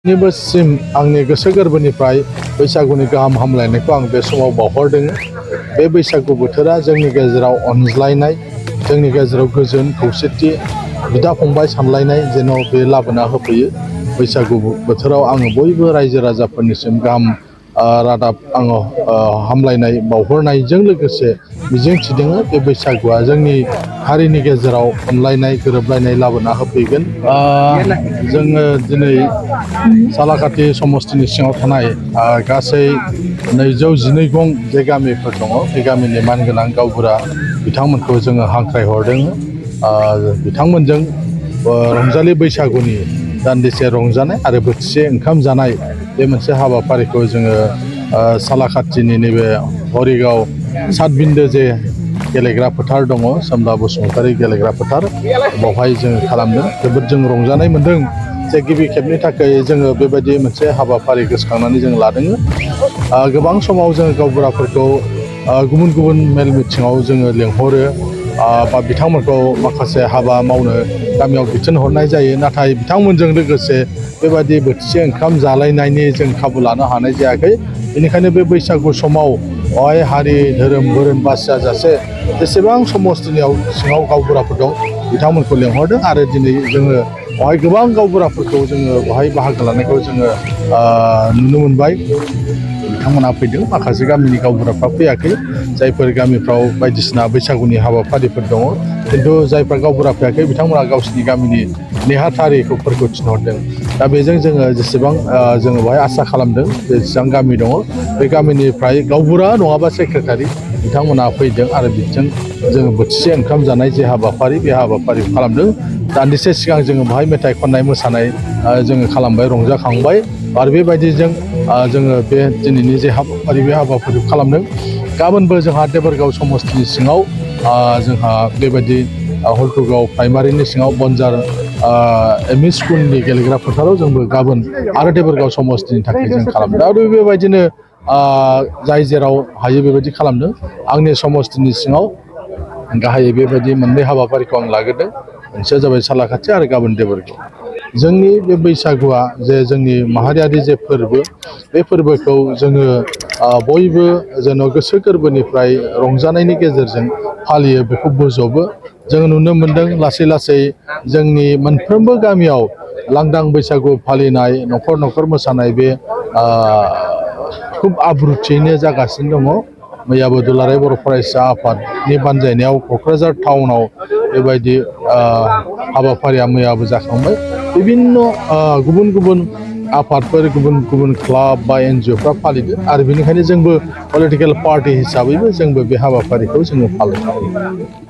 निबोसिम आंनि गोसो गोरबोनिफ्राय बैसागुनि गाहाम हामलायनायखौ आं बे समाव बावहरदों। बे बैसागु बोथोरा जोंनि गेजेराव अनज्लायनाय, जोंनि गेजेराव गोजोन खौसेथि, बिदा फंबाय सानलायनाय जेन' बे लाबोना होफैयो। बैसागु बोथोराव आङो बयबो रायजो राजाफोरनिसिम गाहाम रादाब आङो हामलायनाय बावहरनायजों लोगोसे मिजिंथिदों बे बैसागुआ जोंनि हारिनि गेजेराव अनलायनाय गोरोबलायनाय लाबोना होफैगोन। जोङो दिनै सालाकाथि समस्तिनि सिङाव थानाय गासै 212 गं जे गामिफोर दङ, बे गामिनि मानगोनां गावबुरा बिथांमोनखौ जोङो हांख्रायहरदों। बिथांमोनजों रंजालि बैसागुनि दान्दिसे रंजानाय आरो बोथिसे ओंखाम जानाय बे मोनसे हाबाफारिखौ जोङो सालाकाथिनि नैबे हरिगाव सातबिन्दो जे गेलेग्रा फोथार दङ, सोमब्ला बसुमतारी गेलेग्रा फोथार, बावहाय जोङो खालामदों। जोबोद जों रंजानाय मोन्दों जे गिबि खेबनि थाखाय जोङो बेबायदि मोनसे हाबाफारि गोसोखांनानै जों लादों। गोबां समाव जोङो गावबुराफोरखौ गुबुन गुबुन मेल मिथिङाव जोङो लेंहरो बा बिथांमोनखौ माखासे हाबा मावनो गामियाव बिथोन हरनाय जायो, नाथाय बिथांमोनजों लोगोसे बेबायदि बोथिसे ओंखाम जालायनायनि जों खाबु लानो हानाय जायाखै। बेनिखायनो बे बैसागु समाव बेवहाय हारि धोरोम बोरोन बासियाजासे जेसेबां समस्तिनियाव सिङाव गावबुराफोर दं बिथांमोनखौ लेंहरदों आरो दिनै जोङो बेवहाय गोबां गावबुराफोरखौ जोङो बेवहाय बाहागो लानायखौ जोङो नुनो मोनबाय। बिथांमोना फैदों, माखासे गामिनि गावबुराफ्रा फैयाखै, जायफोर गामिफ्राव बायदिसिना बैसागुनि हाबाफारिफोर दङ, खिन्थु जायफ्रा गावबुरा फैयाखै बिथांमोना गावसिनि गामिनि नेहाथारिफोरखौ थिनहरदों। दा बेजों जोङो जेसेबां जोङो बेवहाय आसा खालामदों जेसेबां गामि दङ बे गामिनिफ्राय गावबुरा नङाबा सेक्रेटारि बिथांमोना फैदों आरो बिजों जोङो बोथिसे ओंखाम जानाय जे हाबाफारि बे हाबाफारिखौ खालामदों। दान्दिसे सिगां जोङो बेवहाय मेथाइ खननाय मोसानाय जोङो खालामबाय, रंजाखांबाय आरो बेबायदिजों जोङो बे दिनैनि जे हाबाफारि बे हाबाफारिखौ खालामदों। गाबोनबो जोंहा देबोरगाव समस्तिनि सिङाव जोंहा बेबायदि हल्टुगाव प्राइमारिनि सिङाव बनजार एमइ स्कुलनि गेलेग्रा फोथाराव जोंबो गाबोन आरो देबोरगाव समस्तिनि थाखाय जों खालामदों आरो बेबायदिनो जाय जेराव हायो बेबायदि खालामदों। आंनि समस्तिनि सिङाव गाहायै बेबायदि मोननै हाबाफारिखौ आं लाग्रोदों, मोनसेया जाबाय सालाकाथि आरो गाबोन देबोरगाव। जोंनि बे बैसागुआ जे जोंनि माहारियारि जे फोरबो, बे फोरबोखौ जोङो बयबो जेन' गोसो गोरबोनिफ्राय रंजानायनि गेजेरजों फालियो, बेखौ बोजबो। जों नुनो मोन्दों लासै लासै जोंनि मोनफ्रोमबो गामियाव लांदां बैसागु फालिनाय, न'खर न'खर मोसानाय बे खुब आब्रुथियैनो जागासिनो दङ। मैयाबो दुलाराय बर' फरायसा आफादनि बानजायनायाव क'क्राझार टाउनाव बेबायदि हाबाफारिया मैयाबो जाखांबाय। बिभिन्न गुबुन गुबुन आफादफोर, गुबुन गुबुन क्लाब बा NGOफ्रा फालिदों आरो बेनिखायनो जोंबो पलिटिकेल पार्टि हिसाबैबो जोंबो बे हाबाफारिखौ जोङो फालियो।